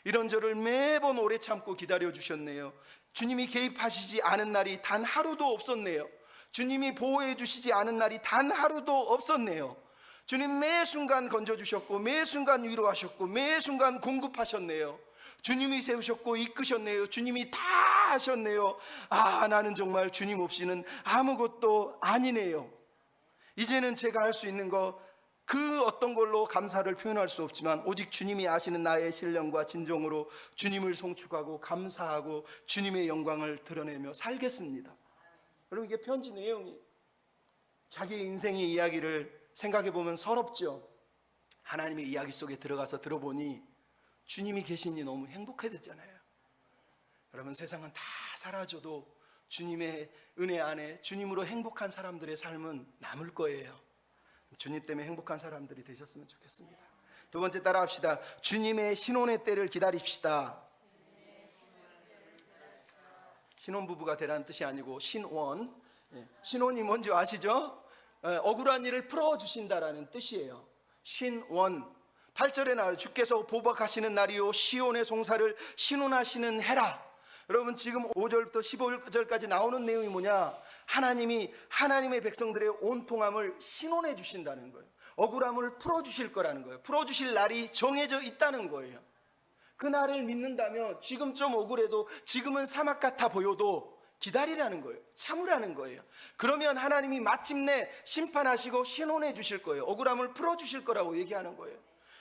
이런 저를 매번 오래 참고 기다려 주셨네요. 주님이 개입하시지 않은 날이 단 하루도 없었네요. 주님이 보호해 주시지 않은 날이 단 하루도 없었네요. 주님 매 순간 건져주셨고 매 순간 위로하셨고 매 순간 공급하셨네요. 주님이 세우셨고 이끄셨네요. 주님이 다 하셨네요. 나는 정말 주님 없이는 아무것도 아니네요. 이제는 제가 할 수 있는 거 그 어떤 걸로 감사를 표현할 수 없지만 오직 주님이 아시는 나의 신령과 진정으로 주님을 송축하고 감사하고 주님의 영광을 드러내며 살겠습니다. 여러분, 이게 편지 내용이 자기 인생의 이야기를 생각해보면 서럽죠. 하나님의 이야기 속에 들어가서 들어보니 주님이 계시니 너무 행복해졌잖아요. 여러분, 세상은 다 사라져도 주님의 은혜 안에 주님으로 행복한 사람들의 삶은 남을 거예요. 주님 때문에 행복한 사람들이 되셨으면 좋겠습니다. 두 번째 따라 합시다. 주님의 신혼의 때를 기다립시다. 신혼부부가 되라는 뜻이 아니고 신원, 신원이 뭔지 아시죠? 억울한 일을 풀어주신다라는 뜻이에요. 신원. 8절에 나와요. 주께서 보복하시는 날이요 시온의 송사를 신원하시는 해라. 여러분 지금 5절부터 15절까지 나오는 내용이 뭐냐? 하나님이 하나님의 백성들의 온통함을 신원해 주신다는 거예요. 억울함을 풀어주실 거라는 거예요. 풀어주실 날이 정해져 있다는 거예요. 그 날을 믿는다면 지금 좀 억울해도, 지금은 사막 같아 보여도 기다리라는 거예요. 참으라는 거예요. 그러면 하나님이 마침내 심판하시고 신원해 주실 거예요. 억울함을 풀어주실 거라고 얘기하는 거예요.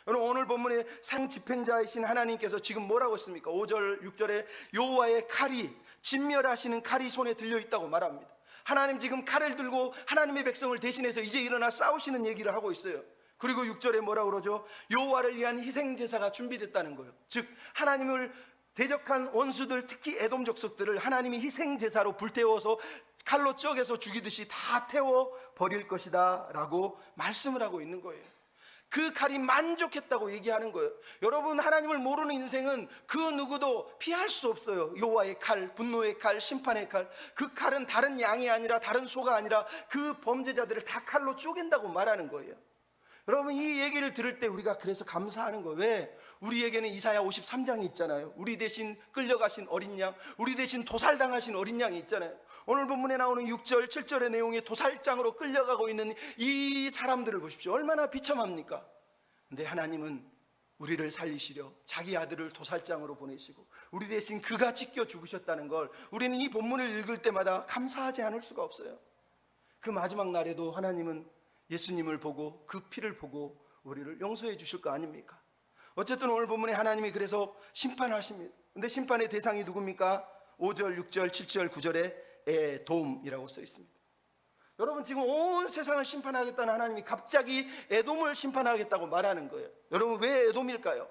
여러분 오늘 본문의 상집행자이신 하나님께서 지금 뭐라고 했습니까? 5절 6절에 여호와의 칼이, 진멸하시는 칼이 손에 들려있다고 말합니다. 하나님 지금 칼을 들고 하나님의 백성을 대신해서 이제 일어나 싸우시는 얘기를 하고 있어요. 그리고 6절에 뭐라고 그러죠? 여호와를 위한 희생제사가 준비됐다는 거예요. 즉 하나님을 대적한 원수들, 특히 에돔 족속들을 하나님이 희생제사로 불태워서 칼로 쪼개서 죽이듯이 다 태워 버릴 것이다 라고 말씀을 하고 있는 거예요. 그 칼이 만족했다고 얘기하는 거예요. 여러분 하나님을 모르는 인생은 그 누구도 피할 수 없어요. 여호와의 칼, 분노의 칼, 심판의 칼. 그 칼은 다른 양이 아니라, 다른 소가 아니라 그 범죄자들을 다 칼로 쪼갠다고 말하는 거예요. 여러분 이 얘기를 들을 때 우리가 그래서 감사하는 거예요. 왜? 우리에게는 이사야 53장이 있잖아요. 우리 대신 끌려가신 어린 양, 우리 대신 도살당하신 어린 양이 있잖아요. 오늘 본문에 나오는 6절 7절의 내용에 도살장으로 끌려가고 있는 이 사람들을 보십시오. 얼마나 비참합니까? 근데 하나님은 우리를 살리시려 자기 아들을 도살장으로 보내시고 우리 대신 그가 찢겨 죽으셨다는 걸 우리는 이 본문을 읽을 때마다 감사하지 않을 수가 없어요. 그 마지막 날에도 하나님은 예수님을 보고 그 피를 보고 우리를 용서해 주실 거 아닙니까? 어쨌든 오늘 본문에 하나님이 그래서 심판하십니다. 근데 심판의 대상이 누굽니까? 5절 6절 7절 9절에 에돔이라고 써 있습니다. 여러분 지금 온 세상을 심판하겠다는 하나님이 갑자기 에돔을 심판하겠다고 말하는 거예요. 여러분 왜 에돔일까요?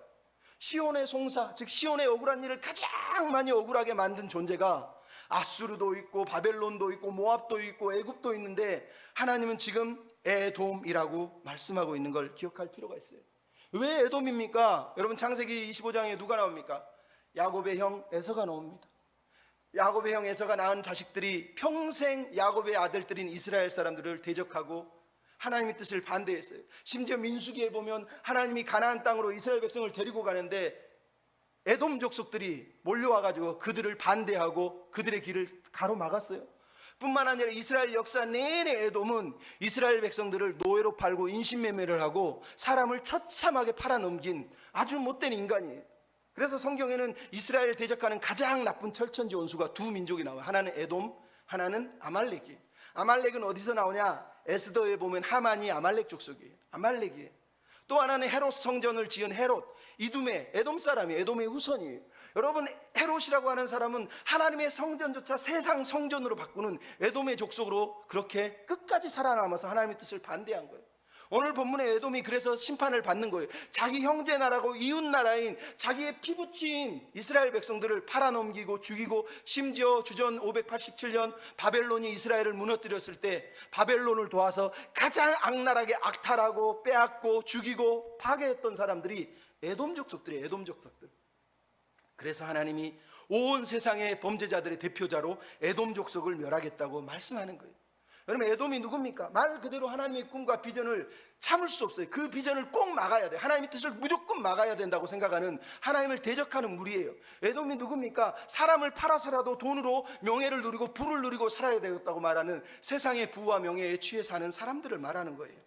시온의 송사, 즉 시온의 억울한 일을 가장 많이 억울하게 만든 존재가 아수르도 있고 바벨론도 있고 모압도 있고 애굽도 있는데 하나님은 지금 에돔이라고 말씀하고 있는 걸 기억할 필요가 있어요. 왜 에돔입니까? 여러분 창세기 25장에 누가 나옵니까? 야곱의 형 에서가 나옵니다. 야곱의 형 에서가 낳은 자식들이 평생 야곱의 아들들인 이스라엘 사람들을 대적하고 하나님의 뜻을 반대했어요. 심지어 민수기에 보면 하나님이 가나안 땅으로 이스라엘 백성을 데리고 가는데 에돔 족속들이 몰려와가지고 그들을 반대하고 그들의 길을 가로막았어요. 뿐만 아니라 이스라엘 역사 내내 에돔은 이스라엘 백성들을 노예로 팔고 인신매매를 하고 사람을 처참하게 팔아넘긴 아주 못된 인간이에요. 그래서 성경에는 이스라엘 대적하는 가장 나쁜 철천지 원수가 두 민족이 나와요. 하나는 에돔, 하나는 아말렉이에요. 아말렉은 어디서 나오냐? 에스더에 보면 하만이 아말렉 족속이에요. 아말렉이에요. 또 하나는 헤롯 성전을 지은 헤롯, 이둠의 에돔 사람이에요. 에돔의 후손이에요. 여러분 헤롯이라고 하는 사람은 하나님의 성전조차 세상 성전으로 바꾸는 에돔의 족속으로 그렇게 끝까지 살아남아서 하나님의 뜻을 반대한 거예요. 오늘 본문의 에돔이 그래서 심판을 받는 거예요. 자기 형제 나라고 이웃 나라인 자기의 피부치인 이스라엘 백성들을 팔아넘기고 죽이고, 심지어 주전 587년 바벨론이 이스라엘을 무너뜨렸을 때 바벨론을 도와서 가장 악랄하게 악탈하고 빼앗고 죽이고 파괴했던 사람들이 에돔 족속들이에요. 에돔 족속들. 그래서 하나님이 온 세상의 범죄자들의 대표자로 에돔 족속을 멸하겠다고 말씀하는 거예요. 여러분 에돔이 누굽니까? 말 그대로 하나님의 꿈과 비전을 참을 수 없어요. 그 비전을 꼭 막아야 돼요. 하나님의 뜻을 무조건 막아야 된다고 생각하는, 하나님을 대적하는 무리예요. 에돔이 누굽니까? 사람을 팔아서라도 돈으로 명예를 누리고 부를 누리고 살아야 되겠다고 말하는, 세상의 부와 명예에 취해 사는 사람들을 말하는 거예요.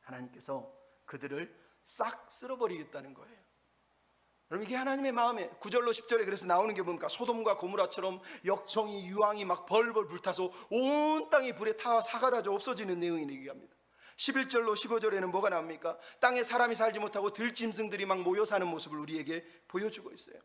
하나님께서 그들을 싹 쓸어버리겠다는 거예요. 여러분 이게 하나님의 마음에 9절로 10절에 그래서 나오는 게 뭡니까? 소돔과 고무라처럼 역청이 유황이 막 벌벌 불타서 온 땅이 불에 타 사가라져 없어지는 내용이 얘기합니다. 11절로 15절에는 뭐가 나옵니까? 땅에 사람이 살지 못하고 들짐승들이 막 모여 사는 모습을 우리에게 보여주고 있어요.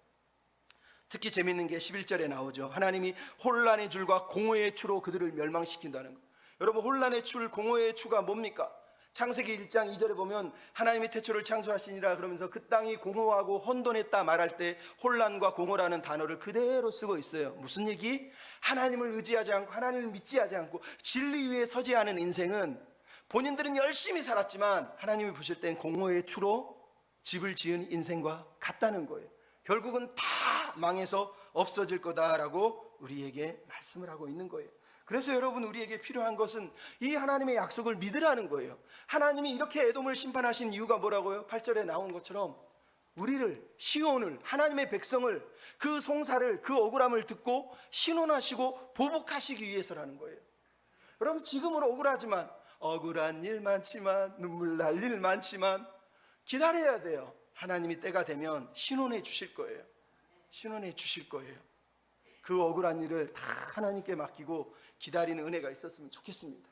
특히 재밌는 게 11절에 나오죠. 하나님이 혼란의 줄과 공허의 추로 그들을 멸망시킨다는 거. 여러분 혼란의 줄, 공허의 추가 뭡니까? 창세기 1장 2절에 보면 하나님이 태초를 창조하시니라 그러면서 그 땅이 공허하고 혼돈했다 말할 때 혼란과 공허라는 단어를 그대로 쓰고 있어요. 무슨 얘기? 하나님을 의지하지 않고 하나님을 믿지 않고 진리 위에 서지 않은 인생은 본인들은 열심히 살았지만 하나님이 보실 땐 공허의 추로 집을 지은 인생과 같다는 거예요. 결국은 다 망해서 없어질 거다라고 우리에게 말씀을 하고 있는 거예요. 그래서 여러분, 우리에게 필요한 것은 이 하나님의 약속을 믿으라는 거예요. 하나님이 이렇게 에돔을 심판하신 이유가 뭐라고요? 8절에 나온 것처럼 우리를, 시온을, 하나님의 백성을, 그 송사를, 그 억울함을 듣고 신원하시고 보복하시기 위해서라는 거예요. 여러분, 지금은 억울하지만, 억울한 일 많지만, 눈물 날 일 많지만 기다려야 돼요. 하나님이 때가 되면 신원해 주실 거예요. 신원해 주실 거예요. 그 억울한 일을 다 하나님께 맡기고 기다리는 은혜가 있었으면 좋겠습니다.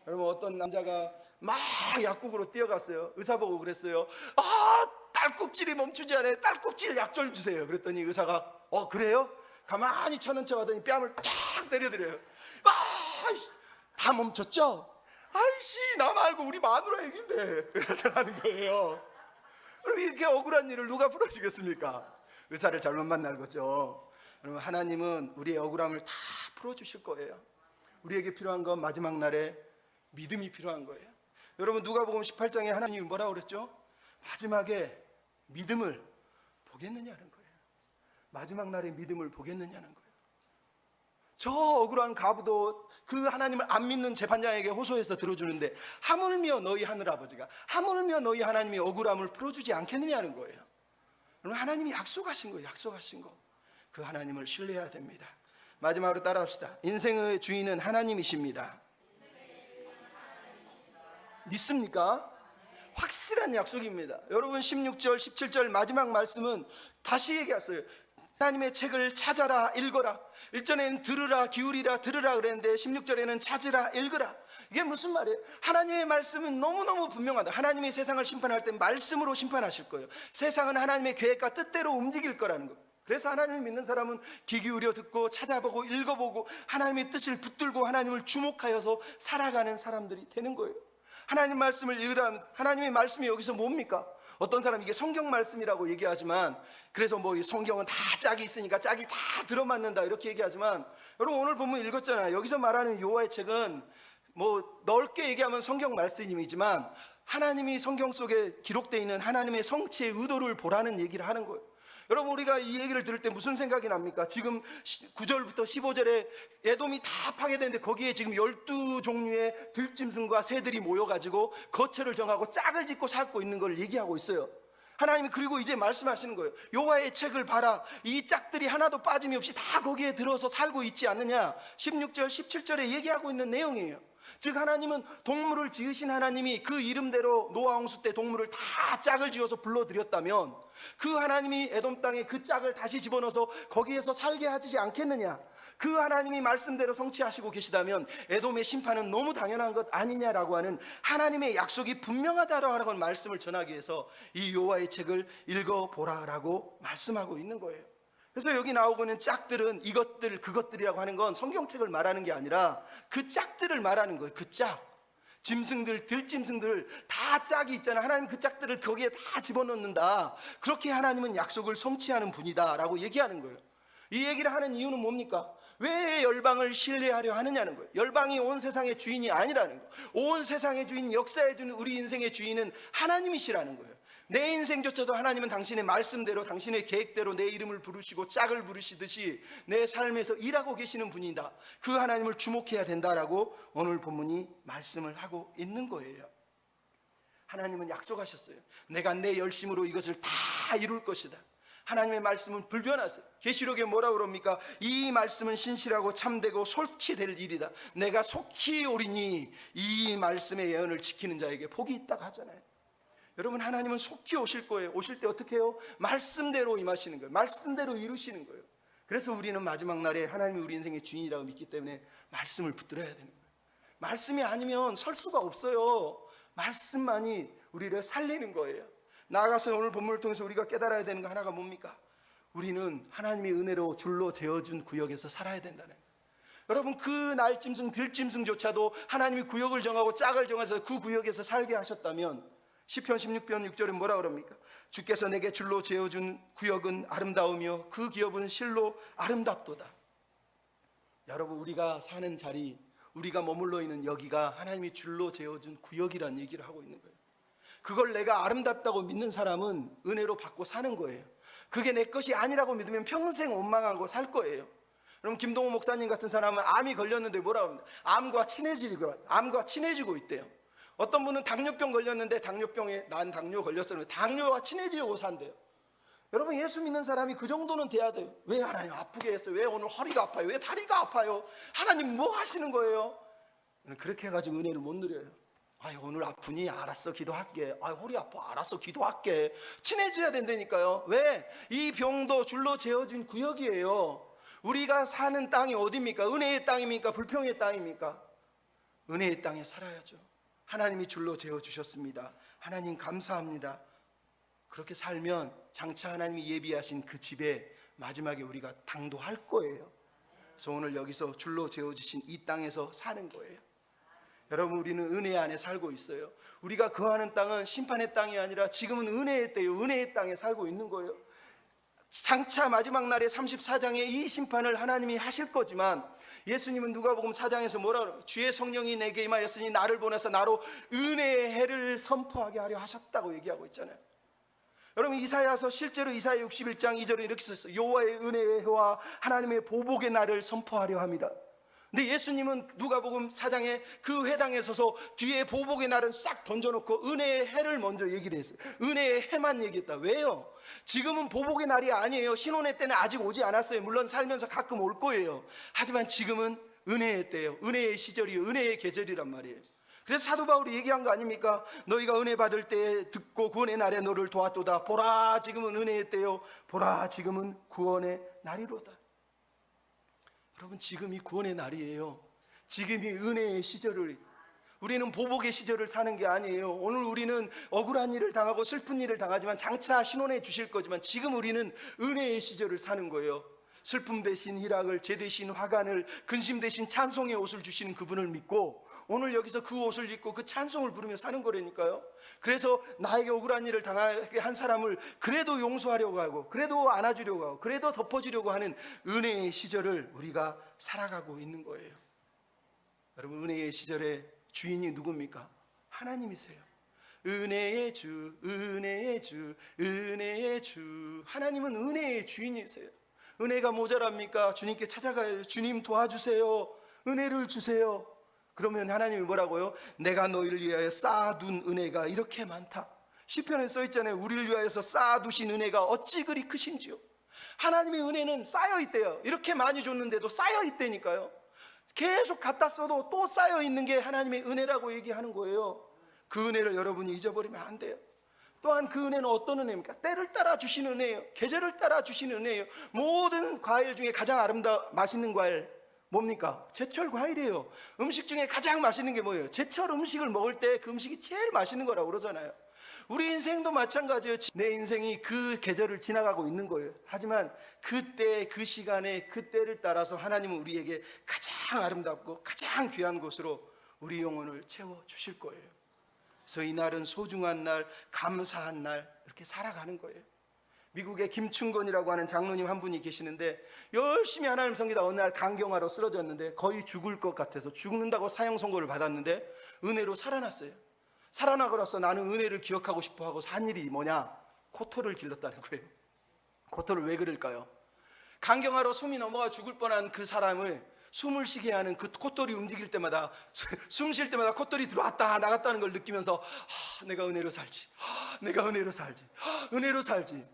여러분, 어떤 남자가 막 약국으로 뛰어갔어요. 의사 보고 그랬어요. 딸꾹질이 멈추지 않아요. 딸꾹질 약 좀 주세요. 그랬더니 의사가 그래요? 가만히 쳐는 척 하더니 뺨을 탁 때려드려요. 다 멈췄죠? 아이씨, 나 말고 우리 마누라 얘긴데 그러더라는 거예요. 그럼 이렇게 억울한 일을 누가 풀어주겠습니까? 의사를 잘못 만날 거죠. 여러분, 하나님은 우리의 억울함을 다 풀어주실 거예요. 우리에게 필요한 건 마지막 날에 믿음이 필요한 거예요. 여러분, 누가복음 18장에 하나님이 뭐라고 그랬죠? 마지막에 믿음을 보겠느냐는 거예요. 마지막 날에 믿음을 보겠느냐는 거예요. 저 억울한 가부도 그 하나님을 안 믿는 재판장에게 호소해서 들어주는데, 하물며 너희 하늘아버지가, 하물며 너희 하나님이 억울함을 풀어주지 않겠느냐는 거예요. 여러분, 하나님이 약속하신 거예요. 약속하신 거. 그 하나님을 신뢰해야 됩니다. 마지막으로 따라합시다. 인생의 주인은 하나님이십니다. 믿습니까? 확실한 약속입니다. 여러분, 16절 17절 마지막 말씀은 다시 얘기했어요. 하나님의 책을 찾아라, 읽어라. 1절에는 들으라, 기울이라, 들으라 그랬는데 16절에는 찾으라, 읽으라. 이게 무슨 말이에요? 하나님의 말씀은 너무너무 분명하다. 하나님이 세상을 심판할 때 말씀으로 심판하실 거예요. 세상은 하나님의 계획과 뜻대로 움직일 거라는 거예요. 그래서 하나님을 믿는 사람은 귀 기울여 듣고 찾아보고 읽어보고 하나님의 뜻을 붙들고 하나님을 주목하여서 살아가는 사람들이 되는 거예요. 하나님 말씀을 읽으라면, 하나님의 말씀이 여기서 뭡니까? 어떤 사람이 이게 성경 말씀이라고 얘기하지만, 그래서 뭐 성경은 다 짝이 있으니까 짝이 다 들어맞는다 이렇게 얘기하지만, 여러분, 오늘 본문 읽었잖아요. 여기서 말하는 여호와의 책은 뭐 넓게 얘기하면 성경 말씀이지만, 하나님이 성경 속에 기록되어 있는 하나님의 성취의 의도를 보라는 얘기를 하는 거예요. 여러분, 우리가 이 얘기를 들을 때 무슨 생각이 납니까? 지금 9절부터 15절에 에돔이 다 파괴되는데 거기에 지금 12종류의 들짐승과 새들이 모여가지고 거처를 정하고 짝을 짓고 살고 있는 걸 얘기하고 있어요. 하나님이 그리고 이제 말씀하시는 거예요. 여호와의 책을 봐라. 이 짝들이 하나도 빠짐이 없이 다 거기에 들어서 살고 있지 않느냐. 16절 17절에 얘기하고 있는 내용이에요. 즉, 하나님은 동물을 지으신 하나님이 그 이름대로 노아 홍수 때 동물을 다 짝을 지어서 불러들였다면, 그 하나님이 에돔 땅에 그 짝을 다시 집어넣어서 거기에서 살게 하지 않겠느냐. 그 하나님이 말씀대로 성취하시고 계시다면 에돔의 심판은 너무 당연한 것 아니냐라고 하는 하나님의 약속이 분명하다라고 하는 말씀을 전하기 위해서 이 여호와의 책을 읽어보라라고 말씀하고 있는 거예요. 그래서 여기 나오고 있는 짝들은 이것들 그것들이라고 하는 건 성경책을 말하는 게 아니라 그 짝들을 말하는 거예요. 그 짝, 짐승들, 들짐승들 다 짝이 있잖아요. 하나님 그 짝들을 거기에 다 집어넣는다. 그렇게 하나님은 약속을 성취하는 분이다 라고 얘기하는 거예요. 이 얘기를 하는 이유는 뭡니까? 왜 열방을 신뢰하려 하느냐는 거예요. 열방이 온 세상의 주인이 아니라는 거예요. 온 세상의 주인, 역사의 주인, 우리 인생의 주인은 하나님이시라는 거예요. 내 인생조차도 하나님은 당신의 말씀대로, 당신의 계획대로 내 이름을 부르시고 짝을 부르시듯이 내 삶에서 일하고 계시는 분이다. 그 하나님을 주목해야 된다라고 오늘 본문이 말씀을 하고 있는 거예요. 하나님은 약속하셨어요. 내가 내 열심으로 이것을 다 이룰 것이다. 하나님의 말씀은 불변하세요. 계시록에 뭐라고 그럽니까? 이 말씀은 신실하고 참되고 솔취될 일이다. 내가 속히 오리니 이 말씀의 예언을 지키는 자에게 복이 있다고 하잖아요. 여러분, 하나님은 속히 오실 거예요. 오실 때 어떻게 해요? 말씀대로 임하시는 거예요. 말씀대로 이루시는 거예요. 그래서 우리는 마지막 날에 하나님이 우리 인생의 주인이라고 믿기 때문에 말씀을 붙들어야 되는 거예요. 말씀이 아니면 설 수가 없어요. 말씀만이 우리를 살리는 거예요. 나아가서 오늘 본문을 통해서 우리가 깨달아야 되는 거 하나가 뭡니까? 우리는 하나님의 은혜로 줄로 재어준 구역에서 살아야 된다는 거예요. 여러분, 그 날짐승, 들짐승조차도 하나님이 구역을 정하고 짝을 정해서 그 구역에서 살게 하셨다면, 시편 16편 6절에 뭐라 그럽니까? 주께서 내게 줄로 재어준 구역은 아름다우며 그 기업은 실로 아름답도다. 여러분, 우리가 사는 자리, 우리가 머물러 있는 여기가 하나님이 줄로 재어준 구역이라는 얘기를 하고 있는 거예요. 그걸 내가 아름답다고 믿는 사람은 은혜로 받고 사는 거예요. 그게 내 것이 아니라고 믿으면 평생 원망하고 살 거예요. 그럼 김동호 목사님 같은 사람은 암이 걸렸는데 뭐라고 합니다. 암과 친해지고 있대요. 어떤 분은 당뇨병 걸렸는데 난 당뇨 걸렸었는데 당뇨와 친해지려고 산대요. 여러분, 예수 믿는 사람이 그 정도는 돼야 돼요. 왜 하나님 아프게 했어요? 왜 오늘 허리가 아파요? 왜 다리가 아파요? 하나님 뭐 하시는 거예요? 그렇게 해가지고 은혜를 못 누려요. 오늘 아프니? 알았어, 기도할게. 허리 아파? 알았어, 기도할게. 친해져야 된다니까요. 왜? 이 병도 줄로 재어진 구역이에요. 우리가 사는 땅이 어디입니까? 은혜의 땅입니까? 불평의 땅입니까? 은혜의 땅에 살아야죠. 하나님이 줄로 재어주셨습니다. 하나님 감사합니다. 그렇게 살면 장차 하나님이 예비하신 그 집에 마지막에 우리가 당도할 거예요. 그래서 오늘 여기서 줄로 재어주신 이 땅에서 사는 거예요. 여러분, 우리는 은혜 안에 살고 있어요. 우리가 거하는 땅은 심판의 땅이 아니라 지금은 은혜의 때요, 은혜의 땅에 살고 있는 거예요. 장차 마지막 날에 34장에 이 심판을 하나님이 하실 거지만, 예수님은 누가복음 4장에서 뭐라 그래요? 주의 성령이 내게 임하였으니 나를 보내서 나로 은혜의 해를 선포하게 하려 하셨다고 얘기하고 있잖아요. 여러분, 이사야서 실제로 이사야 61장 2절에 이렇게 썼어요. 여호와의 은혜의 해와 하나님의 보복의 날을 선포하려 합니다. 근데 예수님은 누가복음 4장에 그 회당에 서서 뒤에 보복의 날은 싹 던져놓고 은혜의 해를 먼저 얘기를 했어요. 은혜의 해만 얘기했다. 왜요? 지금은 보복의 날이 아니에요. 신혼의 때는 아직 오지 않았어요. 물론 살면서 가끔 올 거예요. 하지만 지금은 은혜의 때예요. 은혜의 시절이에요. 은혜의 계절이란 말이에요. 그래서 사도 바울이 얘기한 거 아닙니까? 너희가 은혜 받을 때 듣고 구원의 날에 너를 도왔도다. 보라, 지금은 은혜의 때요. 보라, 지금은 구원의 날이로다. 여러분, 지금이 구원의 날이에요. 지금이 은혜의 시절을, 우리는 보복의 시절을 사는 게 아니에요. 오늘 우리는 억울한 일을 당하고 슬픈 일을 당하지만 장차 신원해 주실 거지만 지금 우리는 은혜의 시절을 사는 거예요. 슬픔 대신 희락을, 죄 대신 화관을, 근심 대신 찬송의 옷을 주시는 그분을 믿고 오늘 여기서 그 옷을 입고 그 찬송을 부르며 사는 거라니까요. 그래서 나에게 억울한 일을 당하게 한 사람을 그래도 용서하려고 하고, 그래도 안아주려고 하고, 그래도 덮어주려고 하는 은혜의 시절을 우리가 살아가고 있는 거예요. 여러분, 은혜의 시절의 주인이 누굽니까? 하나님이세요. 은혜의 주, 은혜의 주, 은혜의 주. 하나님은 은혜의 주인이세요. 은혜가 모자랍니까? 주님께 찾아가요. 주님 도와주세요. 은혜를 주세요. 그러면 하나님이 뭐라고요? 내가 너희를 위하여 쌓아둔 은혜가 이렇게 많다. 시편에 써있잖아요. 우리를 위하여서 쌓아두신 은혜가 어찌 그리 크신지요. 하나님의 은혜는 쌓여있대요. 이렇게 많이 줬는데도 쌓여있다니까요. 계속 갖다 써도 또 쌓여있는 게 하나님의 은혜라고 얘기하는 거예요. 그 은혜를 여러분이 잊어버리면 안 돼요. 또한 그 은혜는 어떤 은혜입니까? 때를 따라 주시는 은혜예요. 계절을 따라 주시는 은혜예요. 모든 과일 중에 가장 맛있는 과일 뭡니까? 제철 과일이에요. 음식 중에 가장 맛있는 게 뭐예요? 제철 음식을 먹을 때 그 음식이 제일 맛있는 거라고 그러잖아요. 우리 인생도 마찬가지예요. 내 인생이 그 계절을 지나가고 있는 거예요. 하지만 그때 그 시간에 그 때를 따라서 하나님은 우리에게 가장 아름답고 가장 귀한 곳으로 우리 영혼을 채워주실 거예요. 그래서 이 날은 소중한 날, 감사한 날, 이렇게 살아가는 거예요. 미국에 김충건이라고 하는 장로님 한 분이 계시는데 열심히 하나님 섬기다 어느 날 간경화로 쓰러졌는데 거의 죽을 것 같아서 죽는다고 사형 선고를 받았는데 은혜로 살아났어요. 살아나고 나서 나는 은혜를 기억하고 싶어 하고 한 일이 뭐냐? 코털을 길렀다는 거예요. 코털을 왜 그럴까요? 간경화로 숨이 넘어가 죽을 뻔한 그 사람을 숨을 쉬게 하는 그 콧돌이 움직일 때마다, 숨 쉴 때마다 콧돌이 들어왔다 나갔다는 걸 느끼면서 내가 은혜로 살지, 내가 은혜로 살지, 은혜로 살지.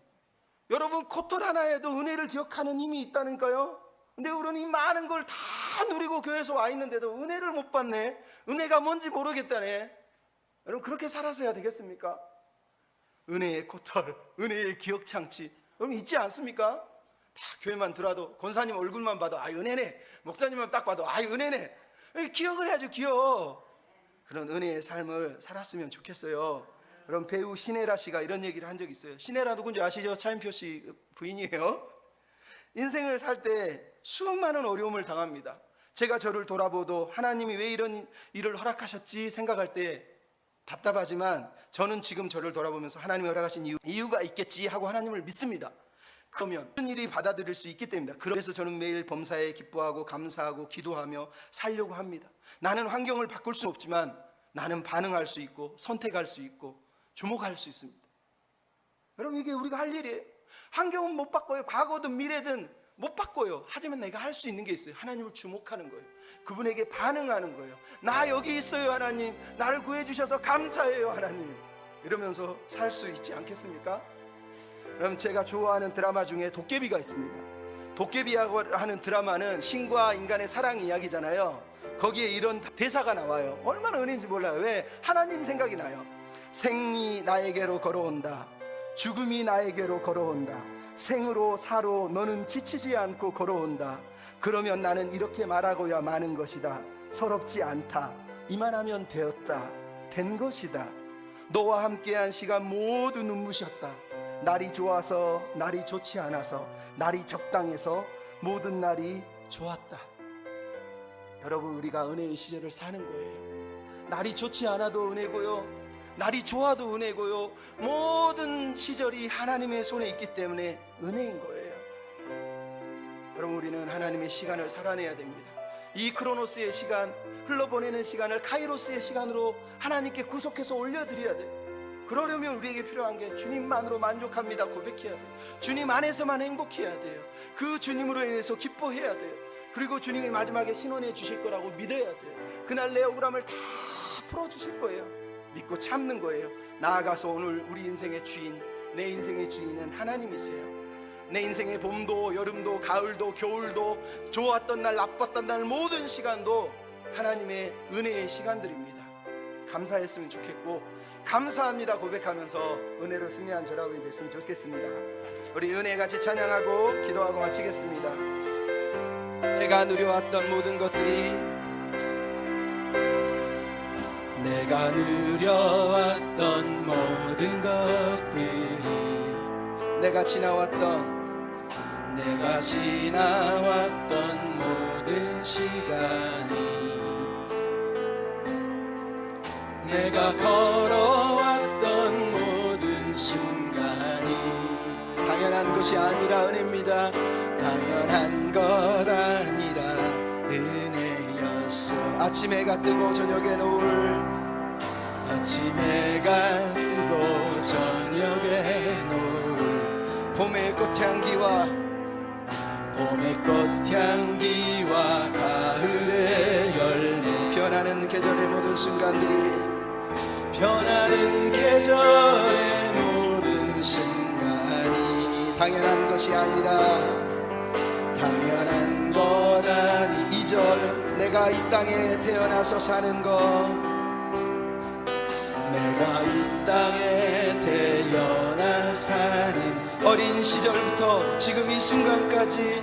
여러분, 콧돌 하나에도 은혜를 기억하는 힘이 있다니까요. 근데 우리는 이 많은 걸 다 누리고 교회에서 와 있는데도 은혜를 못 받네. 은혜가 뭔지 모르겠다네. 여러분, 그렇게 살아서야 되겠습니까? 은혜의 콧돌, 은혜의 기억장치, 여러분 있지 않습니까? 다 교회만 들어와도 권사님 얼굴만 봐도 은혜네, 목사님만 딱 봐도 은혜네. 기억을 해야죠. 기억. 그런 은혜의 삶을 살았으면 좋겠어요. 그럼 배우 신혜라 씨가 이런 얘기를 한 적이 있어요. 신혜라 누군지 아시죠? 차인표 씨 부인이에요. 인생을 살 때 수많은 어려움을 당합니다. 제가 저를 돌아보도 하나님이 왜 이런 일을 허락하셨지 생각할 때 답답하지만 저는 지금 저를 돌아보면서 하나님이 허락하신 이유가 있겠지 하고 하나님을 믿습니다. 그러면 무슨 일이 받아들일 수 있기 때문입니다. 그래서 저는 매일 범사에 기뻐하고 감사하고 기도하며 살려고 합니다. 나는 환경을 바꿀 수는 없지만 나는 반응할 수 있고 선택할 수 있고 주목할 수 있습니다. 여러분, 이게 우리가 할 일이에요. 환경은 못 바꿔요. 과거든 미래든 못 바꿔요. 하지만 내가 할 수 있는 게 있어요. 하나님을 주목하는 거예요. 그분에게 반응하는 거예요. 나 여기 있어요 하나님, 나를 구해주셔서 감사해요 하나님, 이러면서 살 수 있지 않겠습니까? 그럼 제가 좋아하는 드라마 중에 도깨비가 있습니다. 도깨비라고 하는 드라마는 신과 인간의 사랑 이야기잖아요. 거기에 이런 대사가 나와요. 얼마나 은혜인지 몰라요. 왜? 하나님 생각이 나요. 생이 나에게로 걸어온다, 죽음이 나에게로 걸어온다, 생으로 사로 너는 지치지 않고 걸어온다. 그러면 나는 이렇게 말하고야 마는 것이다. 서럽지 않다. 이만하면 되었다. 된 것이다. 너와 함께한 시간 모두 눈부셨다. 날이 좋아서, 날이 좋지 않아서, 날이 적당해서 모든 날이 좋았다. 여러분, 우리가 은혜의 시절을 사는 거예요. 날이 좋지 않아도 은혜고요, 날이 좋아도 은혜고요, 모든 시절이 하나님의 손에 있기 때문에 은혜인 거예요. 여러분, 우리는 하나님의 시간을 살아내야 됩니다. 이 크로노스의 시간, 흘러보내는 시간을 카이로스의 시간으로 하나님께 구속해서 올려드려야 돼요. 그러려면 우리에게 필요한 게 주님만으로 만족합니다 고백해야 돼요. 주님 안에서만 행복해야 돼요. 그 주님으로 인해서 기뻐해야 돼요. 그리고 주님이 마지막에 신원해 주실 거라고 믿어야 돼요. 그날 내 억울함을 다 풀어주실 거예요. 믿고 참는 거예요. 나아가서 오늘 우리 인생의 주인, 내 인생의 주인은 하나님이세요. 내 인생의 봄도 여름도 가을도 겨울도, 좋았던 날 나빴던 날 모든 시간도 하나님의 은혜의 시간들입니다. 감사했으면 좋겠고, 감사합니다 고백하면서 은혜로 승리한 저라고 됐으면 좋겠습니다. 우리 은혜같이 찬양하고 기도하고 마치겠습니다. 내가 누려왔던 모든 것들이, 내가 누려왔던 모든 것들이, 내가 지나왔던 모든 시간이, 내가 걸어왔던 모든 순간이 당연한 것이 아니라 은혜입니다. 당연한 것 아니라 은혜였어. 아침 해가 뜨고 저녁에 노을, 아침 해가 뜨고 저녁에 노을, 봄의 꽃향기와 가을의 열매, 변하는 계절의 모든 순간들이, 변하는 계절의 모든 순간이 당연한 것이 아니라 당연한 것 아니. 2절, 내가 이 땅에 태어나서 사는 것, 내가 이 땅에 태어나 사는 어린 시절부터 지금 이 순간까지,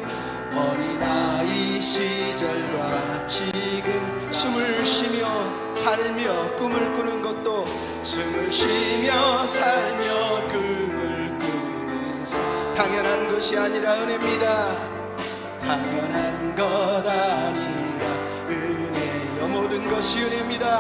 어린아이 시절과 지금 숨을 쉬며 살며 꿈을 꾸는 것도, 숨을 쉬며 살며 꿈을 꾸는 당연한 것이 아니라 은혜입니다. 당연한 것 아니라 은혜여, 모든 것이 은혜입니다.